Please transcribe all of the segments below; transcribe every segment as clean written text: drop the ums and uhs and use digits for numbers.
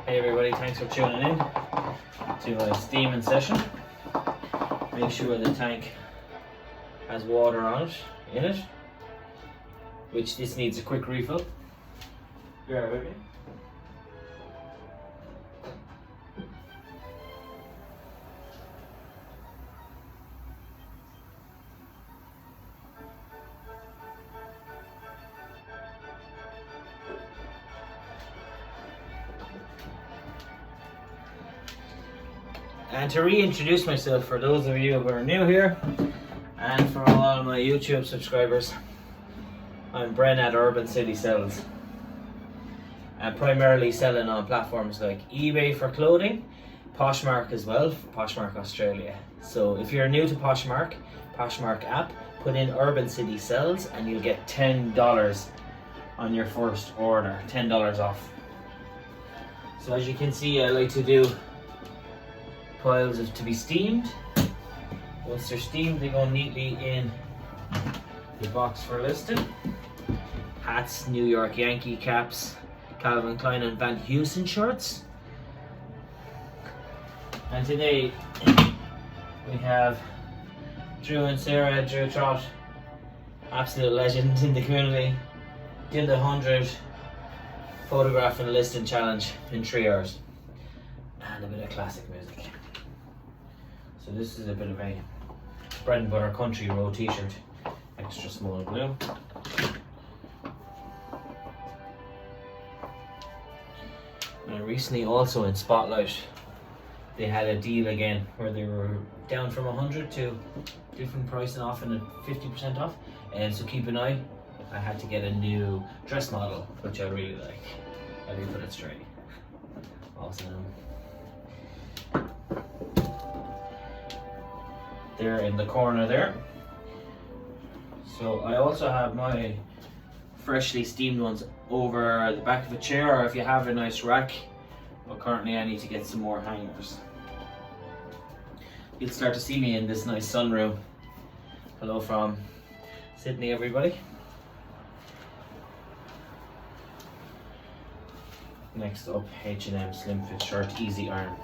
Hey everybody, thanks for tuning in to a steaming session. Make sure the tank has water on it, in it, which this needs a quick refill. Bear with me. And to reintroduce myself for those of you who are new here, and for all my YouTube subscribers, I'm Bren at Urbancitysells. I'm primarily selling on platforms like eBay for clothing, Poshmark as well, for Poshmark Australia. So if you're new to Poshmark app, put in Urbancitysells and you'll get $10 on your first order, $10 off. So as you can see, I like to do piles to be steamed. Once they're steamed, they go neatly in the box for listing. Hats, New York Yankee caps, Calvin Klein and Van Heusen shirts. And today we have Drew and Sarah. Drew Trott, absolute legend in the community, did the 100 photograph and listing challenge in 3 hours, and a bit of classic music. So this is a bit of a bread and butter country road t-shirt, extra small blue. And recently also in Spotlight, they had a deal again where they were down from 100 to different pricing off and 50% off. And so keep an eye. I had to get a new dress model, which I really like. Let me put it straight. Awesome. There in the corner there. So I also have my freshly steamed ones over the back of a chair, or if you have a nice rack, but currently I need to get some more hangers. You'll start to see me in this nice sunroom. Hello from Sydney, everybody. Next up, H&M slim fit shirt, easy iron.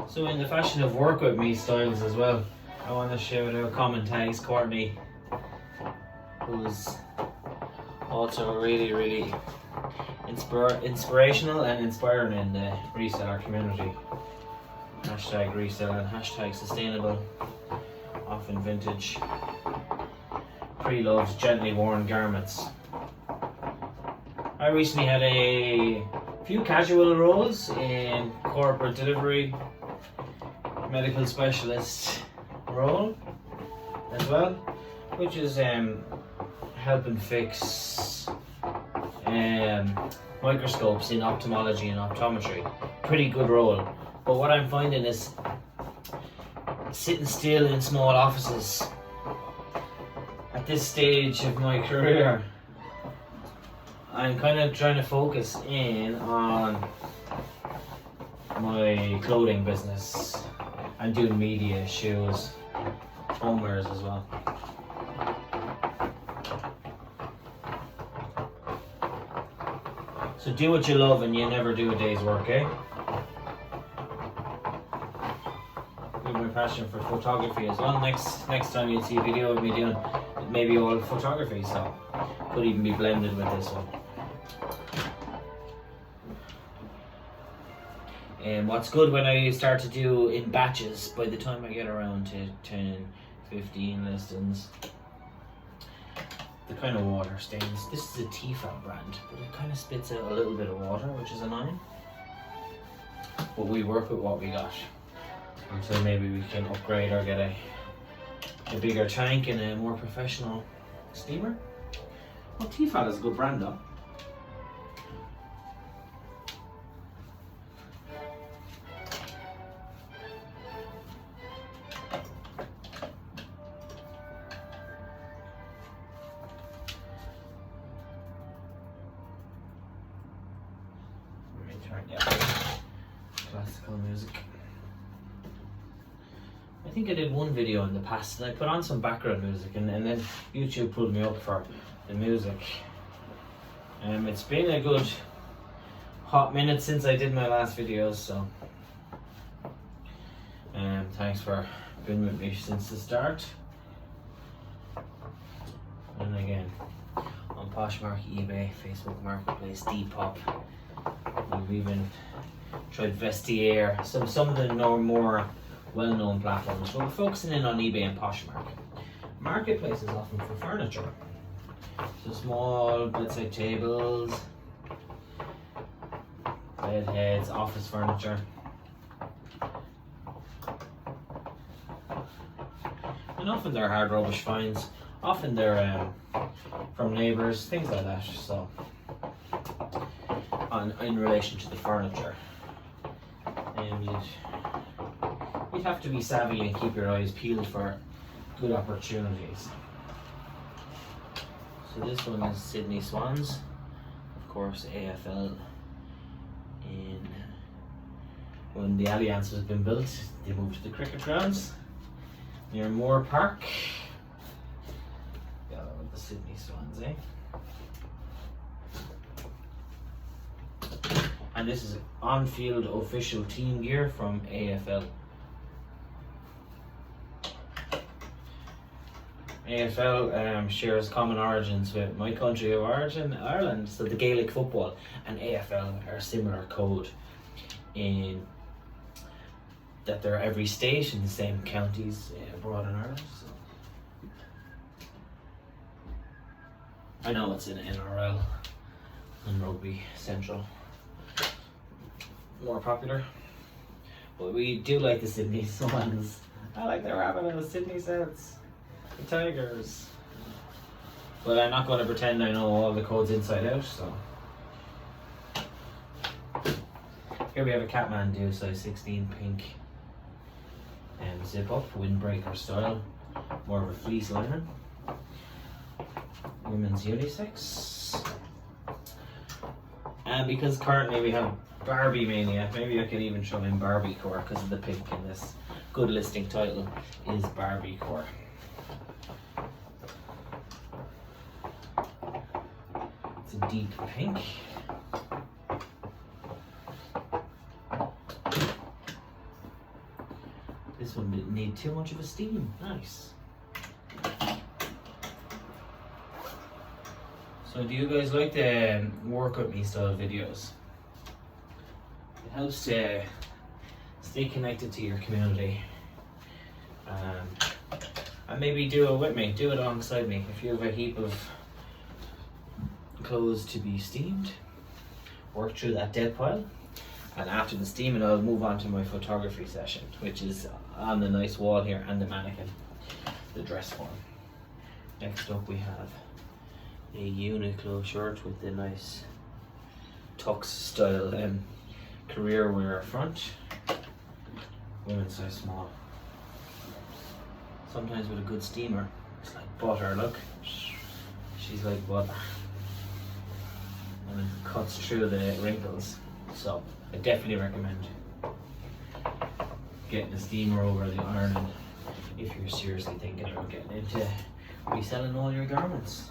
So in the fashion of work with me styles as well, I want to shout out common tags Courtney, who's also really inspirational and inspiring in the reseller community. Hashtag reseller, hashtag sustainable, often vintage, pre-loved, gently worn garments. I recently had a few casual roles in corporate delivery, medical specialist role as well, which is helping fix microscopes in ophthalmology and optometry. Pretty good role, but what I'm finding is sitting still in small offices at this stage of my career. I'm kind of trying to focus in on my clothing business. I'm doing media, shoes, homewares as well. So do what you love and you never do a day's work, eh? With my passion for photography as well. Next time you'll see a video of me doing maybe all photography, so could even be blended with this one. And what's good when I start to do in batches, by the time I get around to 10, 15 listings, the kind of water stains. This is a Tefal brand, but it kind of spits out a little bit of water, which is annoying. But we work with what we got until maybe we can upgrade or get a bigger tank and a more professional steamer. Well, Tefal is a good brand though. Right, yeah. Classical music. I think I did one video in the past and I put on some background music and then YouTube pulled me up for the music. It's been a good hot minute since I did my last videos, so thanks for being with me since the start. And again, on Poshmark, eBay, Facebook Marketplace, Depop, we've even tried Vestiaire, some of the more well-known platforms, but we're focusing in on eBay and Poshmark. Marketplace is often for furniture, so small bedside tables, bed heads, office furniture. And often they're hard rubbish finds, often they're from neighbours, things like that, so in relation to the furniture. You'd have to be savvy and keep your eyes peeled for good opportunities. So this one is Sydney Swans, of course AFL. When the Allianz has been built, they moved to the cricket grounds near Moore Park. Got all the Sydney Swans, eh? And this is on-field official team gear from AFL. AFL shares common origins with my country of origin, Ireland, so the Gaelic football and AFL are similar code in that they're every state in the same counties abroad in Ireland. So I know it's in NRL and Rugby Central more popular, but we do like the Sydney Swans. I like the rabbit and the Sydney Sets. The Tigers. But I'm not going to pretend I know all the codes inside out, so. Here we have a Kathmandu size 16 pink and zip up, windbreaker style, more of a fleece linen. Women's unisex. And because currently we have Barbie mania, maybe I could even show in Barbie core because of the pink in this. Good listing title is Barbie core. It's a deep pink. This one didn't need too much of a steam. Nice. So do you guys like the work with me style videos? It helps to stay connected to your community. And maybe do it with me, do it alongside me. If you have a heap of clothes to be steamed, work through that dead pile, and after the steaming I'll move on to my photography session, which is on the nice wall here and the mannequin, the dress form. Next up we have a Uniqlo shirt with the nice tux style career wear front, women's size small. Sometimes with a good steamer, it's like butter, look. She's like butter. And it cuts through the wrinkles. So I definitely recommend getting a steamer over the ironing if you're seriously thinking about getting into reselling all your garments.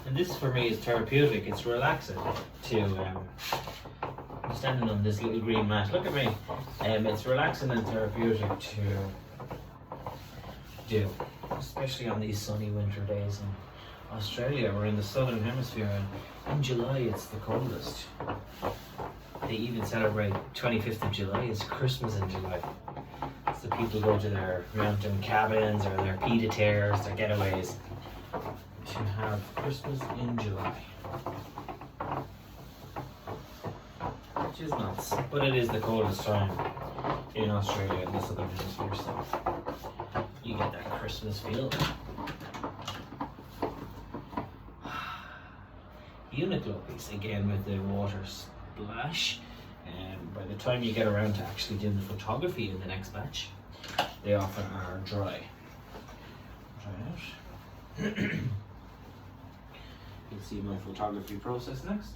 And this for me is therapeutic, it's relaxing to I'm standing on this little green mat, look at me. It's relaxing and therapeutic to do, especially on these sunny winter days in Australia. We're in the southern hemisphere and in July it's the coldest. They even celebrate 25th of July, it's Christmas in July. So people go to their mountain cabins or their pied-à-terres, their getaways, to have Christmas in July. Which is nuts, but it is the coldest time in Australia in the southern hemisphere, so you get that Christmas feel. Uniqlo piece again with the water splash by the time you get around to actually doing the photography in the next batch, they often are dry. Try it out. You'll see my photography process next.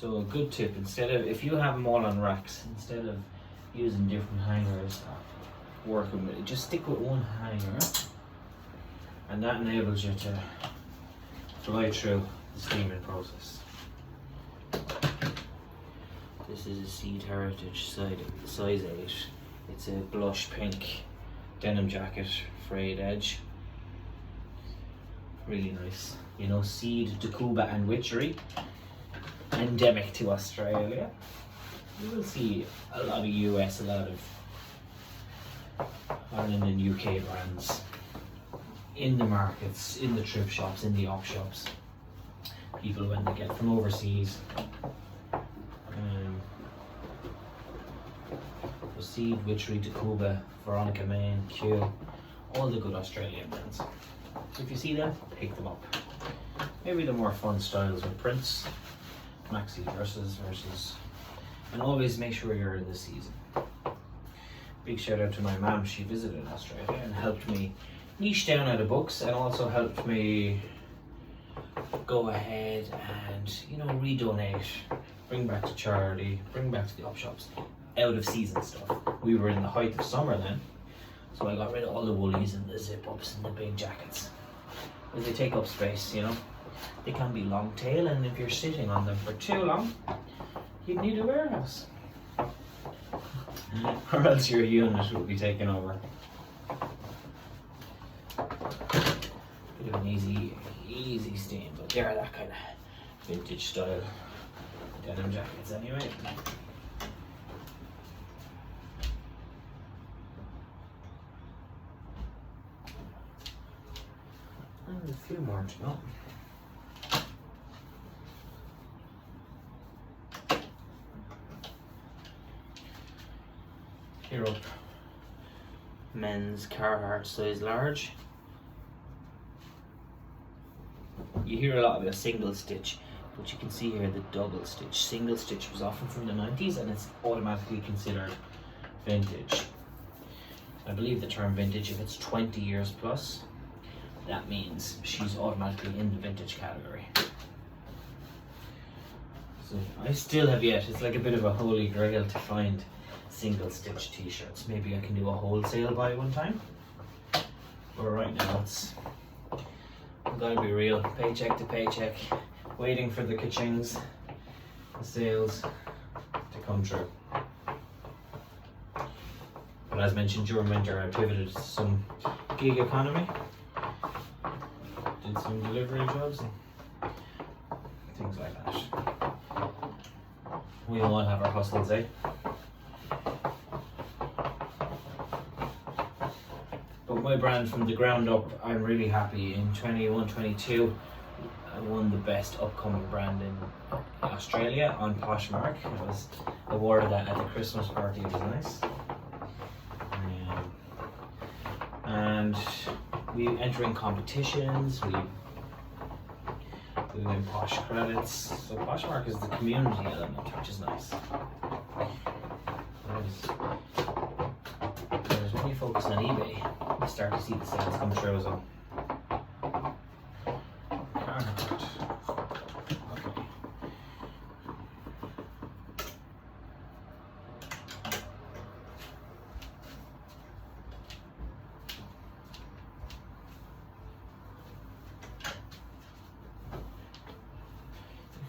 So a good tip, if you have them all on racks, instead of using different hangers, working with it, just stick with one hanger, and that enables you to fly through the steaming process. This is a Seed Heritage size 8. It's a blush pink denim jacket, frayed edge. Really nice. You know, Seed, Dacuba and Witchery, endemic to Australia. You will see a lot of US, a lot of Ireland and UK brands in the markets, in the thrift shops, in the op shops. People when they get from overseas. Seed, Witchery, Dacuba, Veronica Main, Q, all the good Australian brands. So if you see them, pick them up. Maybe the more fun styles with prints, maxi versus, and always make sure you're in the season. Big shout out to my mum. She visited Australia and helped me niche down out of books, and also helped me go ahead and, you know, redonate, bring back to charity, bring back to the op shops, out of season stuff. We were in the height of summer then, so I got rid of all the woolies and the zip ups and the big jackets, because they take up space, you know. They can be long tail, and if you're sitting on them for too long, you'd need a warehouse. Or else your unit will be taken over. Bit of an easy steam, but they're that kind of vintage style denim jackets anyway. And a few more to go. Here up, men's Carhartt size large. You hear a lot about single stitch, but you can see here the double stitch. Single stitch was often from the 90s, and it's automatically considered vintage. I believe the term vintage, if it's 20 years plus, that means she's automatically in the vintage category. So I still have yet, it's like a bit of a holy grail to find single stitch t-shirts. Maybe I can do a wholesale buy one time, but right now I've got to be real, paycheck to paycheck, waiting for the ka-chings, the sales to come true. But as mentioned, during winter I pivoted to some gig economy, did some delivery jobs and things like that. We all have our hustles, eh? But my brand from the ground up, I'm really happy. In 21-22, I won the best upcoming brand in Australia on Poshmark. I was awarded that at the Christmas party. It was nice. And we entering competitions. We win Posh credits. So Poshmark is the community element, which is nice. Whereas when you focus on eBay, you start to see the sales come through as well.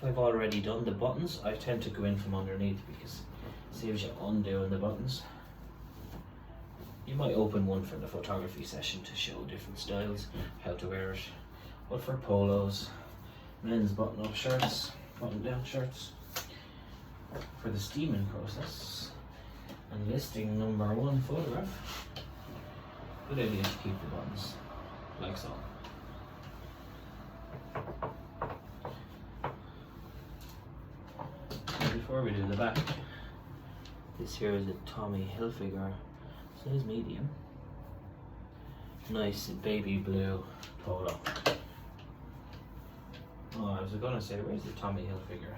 If I've already done the buttons, I tend to go in from underneath because it saves you undoing the buttons. You might open one for the photography session to show different styles, how to wear it. But for polos, men's button-up shirts, button-down shirts, for the steaming process, and listing number 1 photograph, good idea to keep the buttons like so. before we do the back, this here is a Tommy Hilfiger, size medium. Nice baby blue polo. Oh, I was gonna say, where's the Tommy Hilfiger?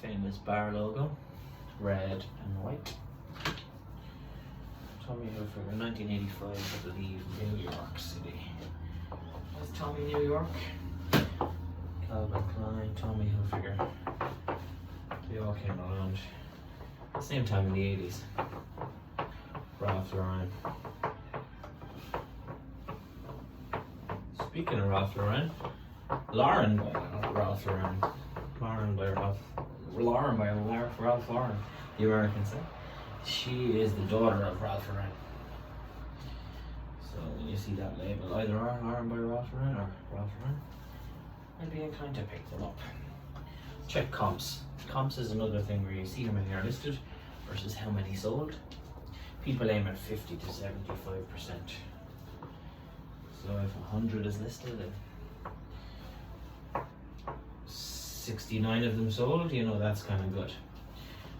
Famous bar logo, red and white. Tommy Hilfiger, 1985, I believe, New York City. That's Tommy, New York. Calvin Klein, Tommy Hilfiger. They all came around the same time in the 80s. Ralph Lauren. Speaking of Ralph Lauren, Lauren by Ralph Lauren. Ralph Lauren, the American say. She is the daughter of Ralph Lauren. So when you see that label, either Lauren by Ralph Lauren or Ralph Lauren, I'd be inclined to pick them up. Check comps. Comps is another thing where you see how many are listed versus how many sold. People aim at 50 to 75%. So if 100 is listed and 69 of them sold, you know that's kind of good.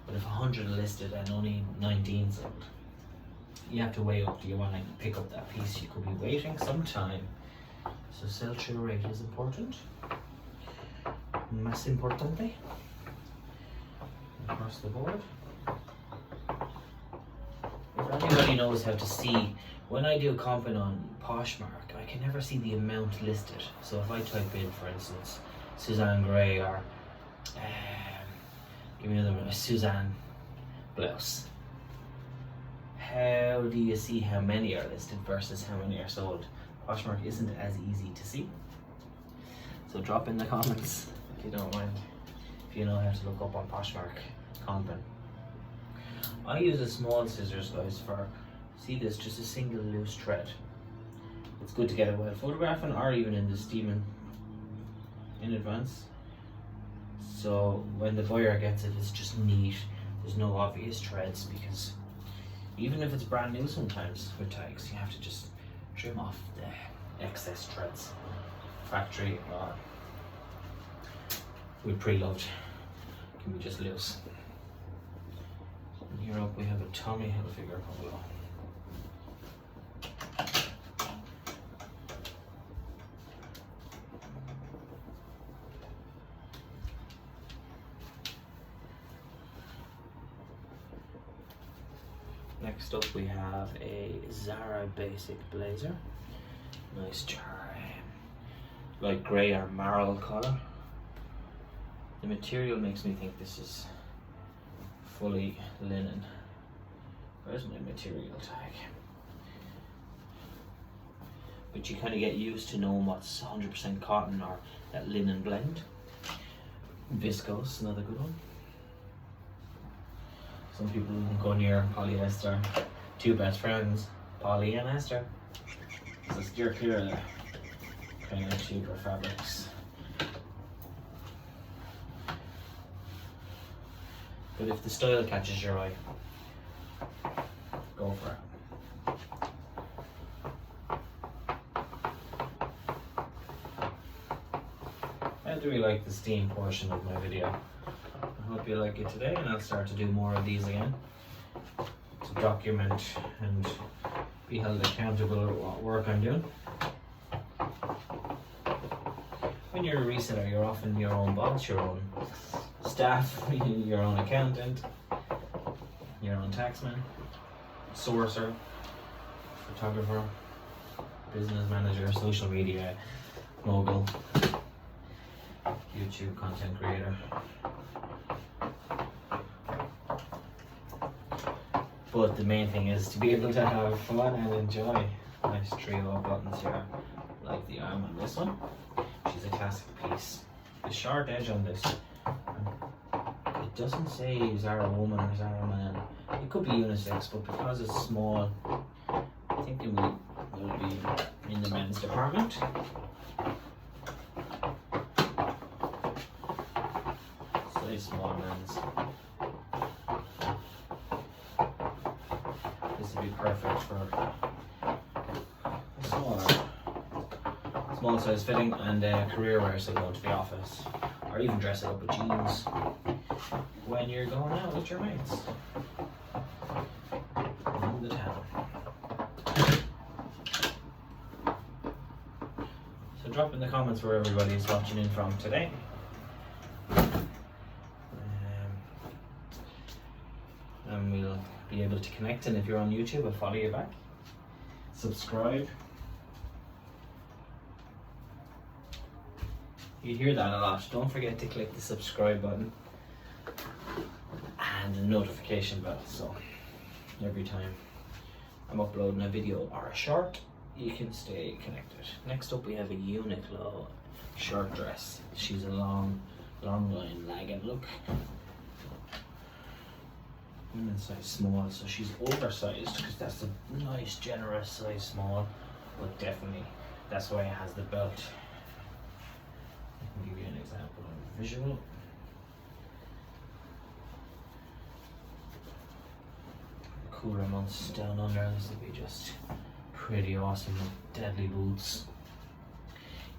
But if 100 are listed and only 19 sold, you have to weigh up. Do you want to pick up that piece? You could be waiting some time. So sell-through rate is important. Más importante. Across the board. If anybody knows how to see, when I do comping on Poshmark, I can never see the amount listed. So if I type in, for instance, Suzanne Grey or give me another one, a Suzanne blouse. How do you see how many are listed versus how many are sold? Poshmark isn't as easy to see. So drop in the comments if you don't mind, if you know how to look up on Poshmark comping. I use a small scissors, guys, for, see this, just a single loose thread. It's good to get it while photographing or even in the steaming in advance. So when the buyer gets it, it's just neat. There's no obvious threads, because even if it's brand new sometimes with tags, you have to just trim off the excess threads. Factory or with pre-loved can be just loose. And here up we have a Tommy Hilfiger polo. Next up we have a Zara basic blazer. Nice light grey or marl colour. The material makes me think this is fully linen. Where's my material tag? But you kind of get used to knowing what's 100% cotton or that linen blend. Viscose, another good one. Some people go near polyester. Two best friends, Polly and Esther. So steer clear of the kind of cheaper fabrics. But if the style catches your eye, go for it. I do really like the steam portion of my video. I hope you like it today, and I'll start to do more of these again to document and be held accountable at what work I'm doing. When you're a reseller, you're often your own boss, your own staff, your own accountant, your own taxman, sourcer, photographer, business manager, social media mogul, YouTube content creator. But the main thing is to be able to have fun and enjoy. Nice trio of buttons here, like the arm on this one. She's a classic piece. The short edge on this, it doesn't say Zara woman or Zara man. It could be unisex, but because it's small, I think it will be in the men's department. Size small men's. This would be perfect for small size fitting and career wear, so going to the office, or even dress it up with jeans. when you're going out with your mates in the town. So drop in the comments where everybody is watching in from today. And we'll be able to connect, and if you're on YouTube, I'll follow you back. Subscribe. You hear that a lot. Don't forget to click the subscribe button and the notification bell, so every time I'm uploading a video or a short, you can stay connected. Next up we have a Uniqlo short dress. She's a long line lagging look. Women's size small, so she's oversized because that's a nice generous size small, but definitely that's why it has the belt. I can give you an example of a visual. The cooler months down under, this would be just pretty awesome with deadly boots.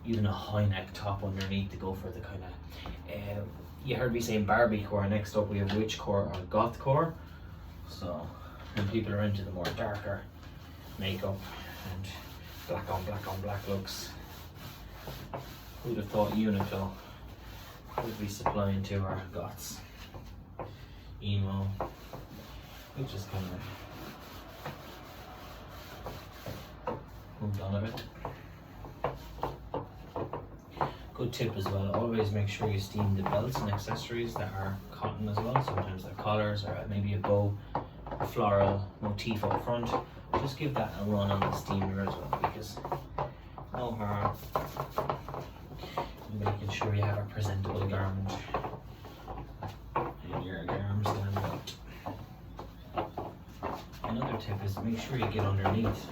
Even a high neck top underneath to go for the kind of you heard me saying Barbiecore. Next up we have Witchcore or Gothcore. So when people are into the more darker makeup and black on black looks, who'd have thought Uniqlo would be supplying to our goths? Emo, which is kind of moved on a bit. Good tip as well, always make sure you steam the belts and accessories that are cotton as well. Sometimes they're collars or maybe a bow, a floral motif up front. Just give that a run on the steamer as well, because no harm in making sure you have a presentable garment in your garment stand belt. Another tip is make sure you get underneath.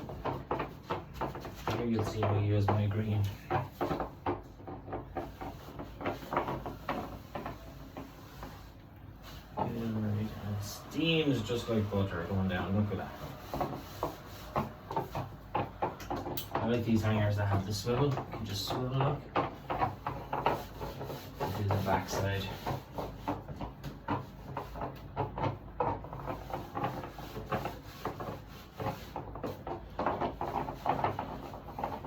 Here you'll see me use my green. Steams just like butter going down. Look at that. I like these hangers that have the swivel. You can just swivel up. Do the back side.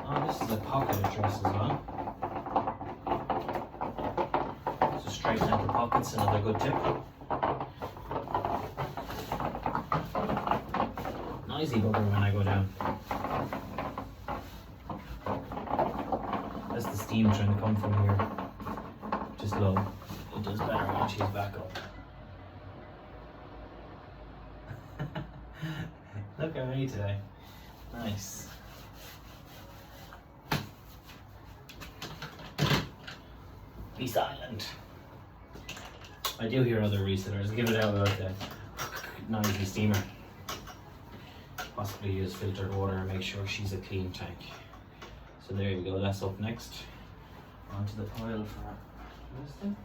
Oh, this is a pocket dress as well. So straighten out the pockets, another good tip. Noisy bugger when I go down. That's the steam trying to come from here. Just low. It does better when she's back up. Look at me today. Nice. Be silent. I do hear other resellers give it out about the noisy steamer. Possibly use filtered water and make sure she's a clean tank. So there you go, that's up next. Onto the pile for listing.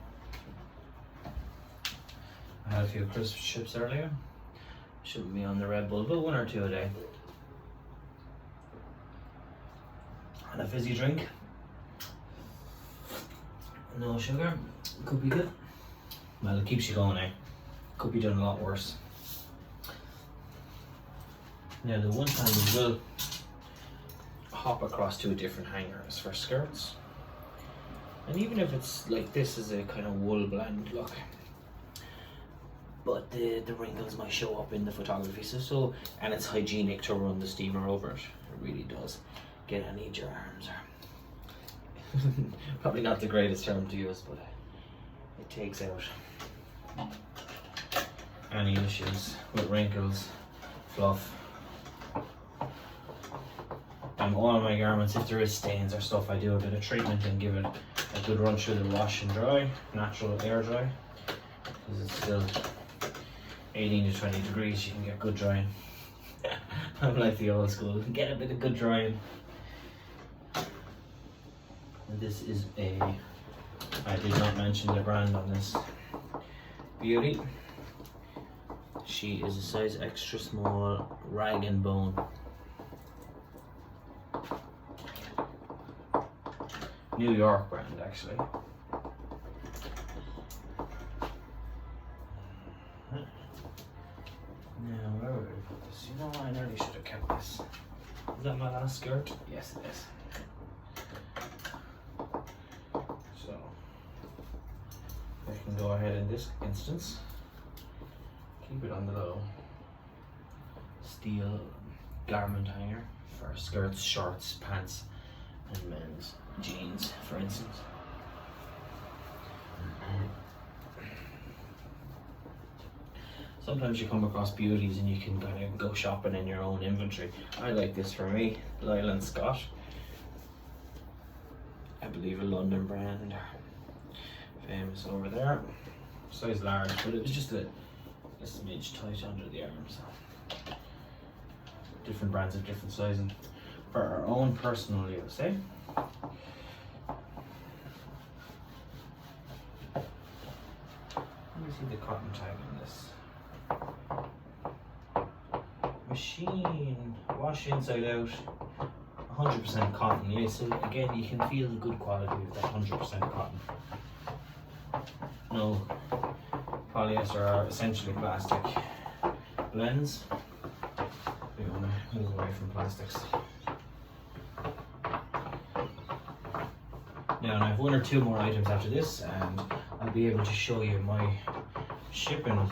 I had a few crisp chips earlier. Shouldn't be on the Red Bull, but one or two a day. And a fizzy drink. No sugar. Could be good. Well, it keeps you going, eh? Could be done a lot worse. Now the one time we will hop across to a different hanger is for skirts. And even if it's like this is a kind of wool blend look, but the wrinkles might show up in the photography. So and it's hygienic to run the steamer over it. It really does. Get any germs or probably not the greatest term to use, but it takes out any issues with wrinkles, fluff. All of my garments, if there is stains or stuff, I do a bit of treatment and give it a good run through the wash and dry, natural air dry, because it's still 18 to 20 degrees, you can get good drying. I'm like the old school, get a bit of good drying. And this is I did not mention the brand on this beauty. She is a size extra small rag and bone. New York brand actually. You know, I nearly should have kept this. Is that my last skirt? Yes, it is. So, I can go ahead in this instance, keep it on the low. Steel garment hanger for skirts, shorts, pants, and men's jeans, for instance. Sometimes you come across beauties and you can kind of go shopping in your own inventory. I like this for me, Lyle and Scott. I believe a London brand, famous over there. Size large, but it was just a smidge tight under the arm. So different brands of different sizing for our own personal use, eh? Let me see the cotton tag on this. Machine wash inside out, 100% cotton. Yeah, so again you can feel the good quality of that 100% cotton. No polyester or essentially plastic blends. We want to move away from plastics. Now, and I have one or two more items after this, and I'll be able to show you my shipping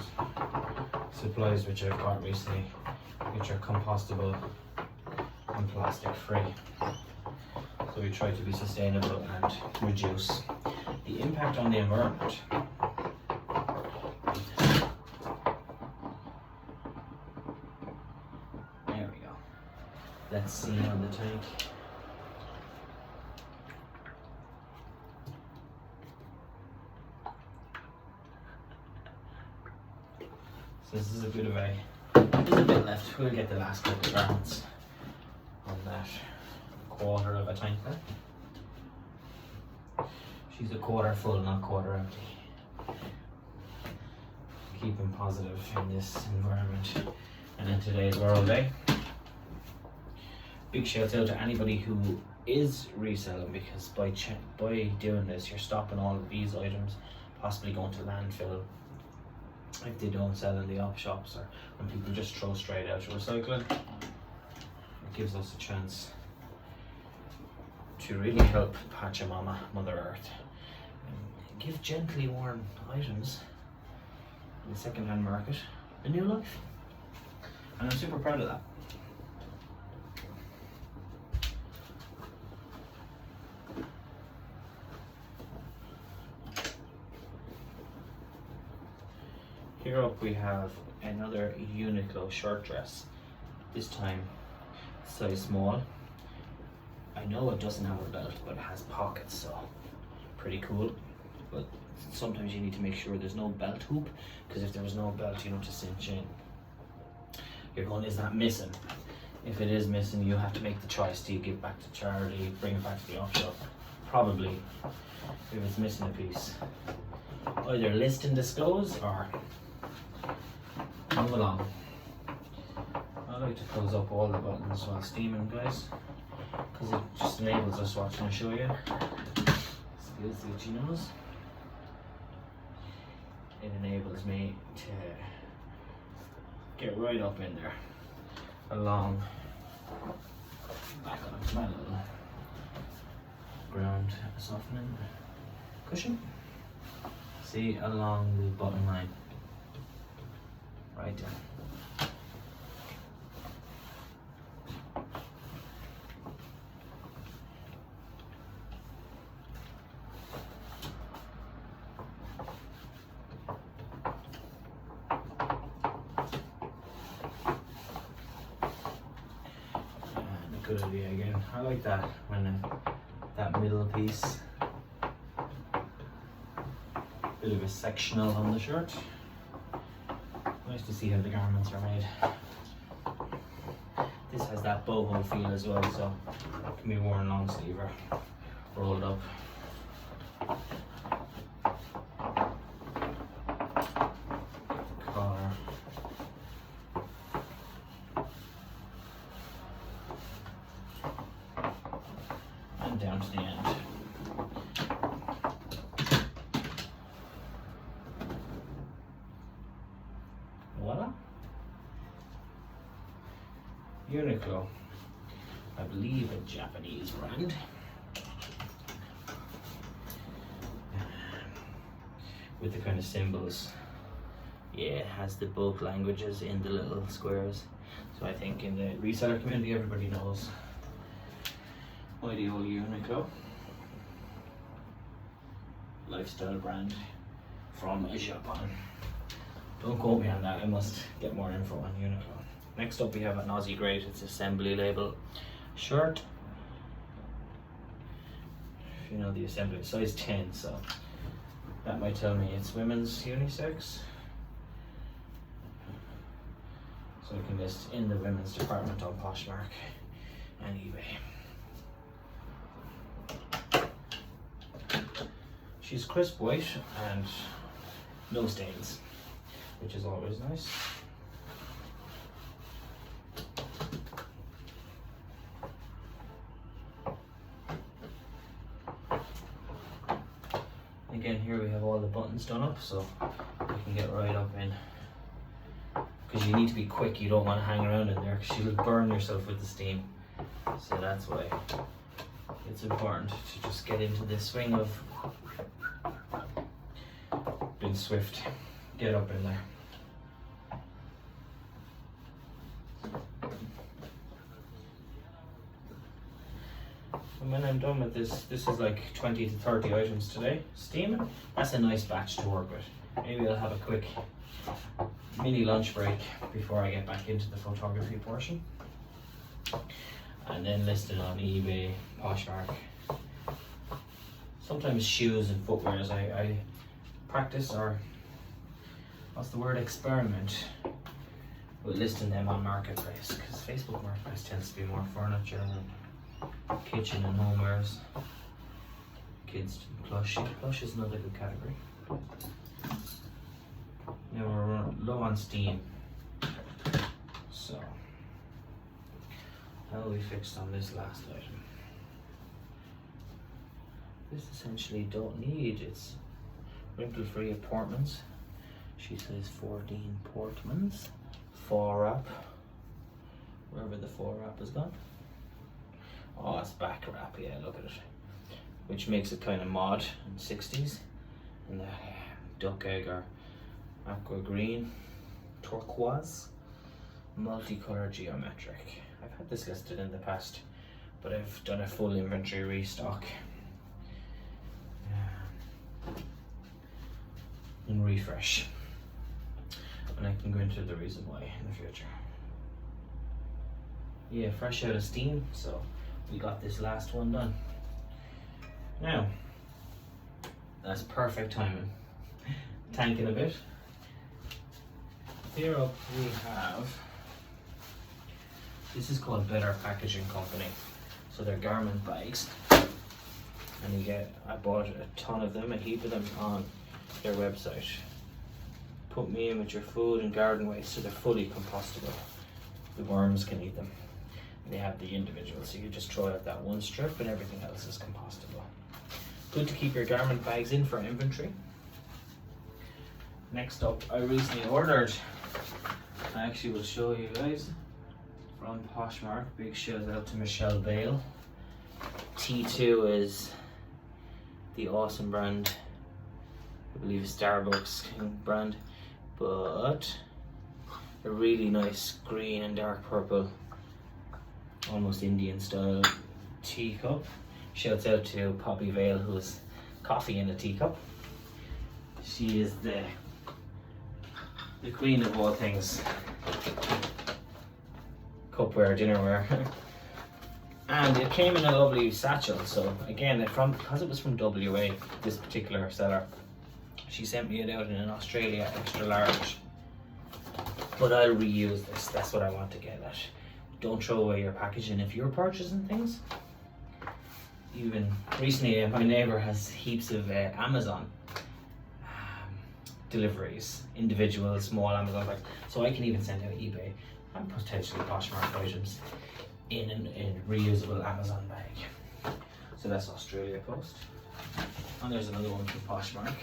supplies which I've got recently, which are compostable and plastic free. So we try to be sustainable and reduce the impact on the environment. There we go. Let's see on the tank. So this is a bit of there's a bit left. We'll get the last couple of garments on that quarter of a tank there. She's a quarter full, not quarter empty. Keeping positive in this environment and in today's world, eh? Big shout out to anybody who is reselling, because by doing this you're stopping all of these items possibly going to landfill if they don't sell in the op shops, or when people just throw straight out to recycling. It gives us a chance to really help Pachamama, Mother Earth, and give gently worn items in the second-hand market a new life. And I'm super proud of that. Here up we have another Uniqlo shirt dress, this time size small. I know it doesn't have a belt, but it has pockets, so pretty cool. But sometimes you need to make sure there's no belt hoop, because if there was no belt, you know, to cinch in. You're going, is that missing? If it is missing, you have to make the choice. Do you give back to charity, bring it back to the op shop? Probably, if it's missing a piece, either list and disclose or move along. I like to close up all the buttons while steaming, guys, because it just enables us watching a show you. Skills the itchy nose. It enables me to get right up in there, along back onto my little ground softening cushion. See, along the bottom line. Right down. And a good idea again. I like that when that middle piece, bit of a sectional on the shirt. Nice to see how the garments are made. This has that boho feel as well, so it can be worn long sleeve or rolled up. Collar. And down to the end. Voila. Uniqlo, I believe a Japanese brand. With the kind of symbols. Yeah, it has the both languages in the little squares. So I think in the reseller community everybody knows why the old Uniqlo. Lifestyle brand from Japan. Don't quote me on that, I must get more info on Uniqlo. Next up we have an Aussie Great, it's assembly label shirt. If you know the assembly, size 10, so that might tell me it's women's unisex. So you can list in the women's department on Poshmark and eBay. She's crisp white and no stains, which is always nice. Again, here we have all the buttons done up, so you can get right up in. Because you need to be quick, you don't want to hang around in there because you'll burn yourself with the steam. So that's why it's important to just get into the swing of being swift. Get up in there. And when I'm done with this, this is like 20 to 30 items today. Steaming, that's a nice batch to work with. Maybe I'll have a quick mini lunch break before I get back into the photography portion. And then listed on eBay, Poshmark. Sometimes shoes and footwear as I practice, or what's the word, experiment with listing them on Marketplace, because Facebook Marketplace tends to be more furniture and kitchen and homewares. Kids plush. Plush is another good category. Now we're low on steam, so how are we fixed on this last item? This essentially don't need, it's wrinkle-free appointments. She says 14 Portmans, 4 wrap, wherever the 4 wrap has gone. Oh, it's back wrap, yeah, look at it. Which makes it kind of mod in 60s. And the duck egg or aqua green, turquoise, multicolor geometric. I've had this listed in the past, but I've done a full inventory restock and refresh, and I can go into the reason why in the future. Yeah, fresh out of steam, so we got this last one done. Now, that's perfect timing. Tanking a bit. Here up we have, this is called Better Packaging Company. So they're garment bags. And you get, I bought a ton of them, a heap of them on their website. Put me in with your food and garden waste, so they're fully compostable. The worms can eat them. And they have the individual, so you just throw out that one strip and everything else is compostable. Good to keep your garment bags in for inventory. Next up, I recently ordered, I actually will show you guys, from Poshmark. Big shout out to Michelle Bale. T2 is the awesome brand, I believe Starbucks brand, but a really nice green and dark purple, almost Indian style teacup. Shouts out to Poppy Vale, who's coffee in a teacup. She is the queen of all things cupware, dinnerware. And it came in a lovely satchel, so again, because it was from WA, this particular seller, she sent me it out in an Australia extra large. But I'll reuse this, that's what I want to get at. Don't throw away your packaging if you're purchasing things. Even recently, my neighbour has heaps of Amazon deliveries, individual small Amazon bags, so I can even send out eBay and potentially Poshmark items in a reusable Amazon bag. So that's Australia Post. And there's another one from Poshmark.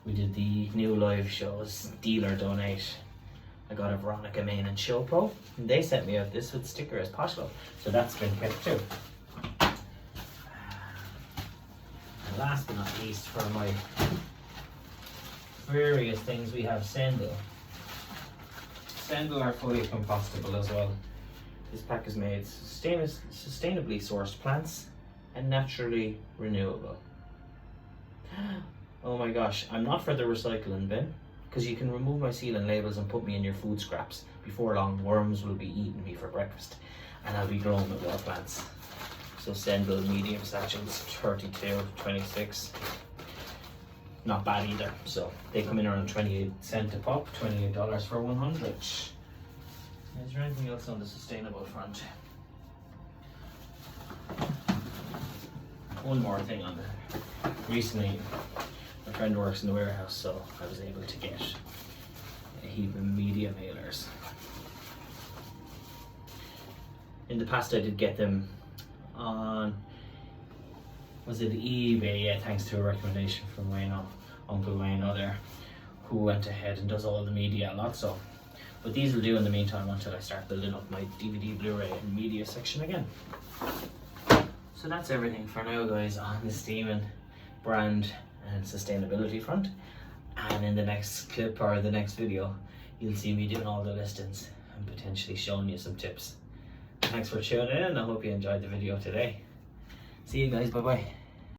We did the new live shows, deal or donate. I got a Veronica Main and Show Pro, and they sent me out this with sticker as possible, so that's been kept too. And last but not least, for my various things, we have Sendle. Sendle are fully compostable as well. This pack is made sustainably sourced plants and naturally renewable. Oh my gosh, I'm not for the recycling bin, because you can remove my seal and labels and put me in your food scraps. Before long, worms will be eating me for breakfast, and I'll be growing with more plants. So Sendle medium sachets, 32, 26. Not bad either. So they come in around 28 cents a pop, $28 for 100. Is there anything else on the sustainable front? One more thing on the recently. My friend works in the warehouse, so I was able to get a heap of media mailers. In the past, I did get them on, was it eBay? Yeah, thanks to a recommendation from Wayno, Uncle Wayno there, who went ahead and does all the media a lot. So, but these will do in the meantime until I start building up my DVD, Blu-ray, and media section again. So that's everything for now, guys, on the steaming brand and sustainability front. And in the next clip or the next video, you'll see me doing all the listings and potentially showing you some tips. Thanks for tuning in. I hope you enjoyed the video today. See you guys. Bye bye.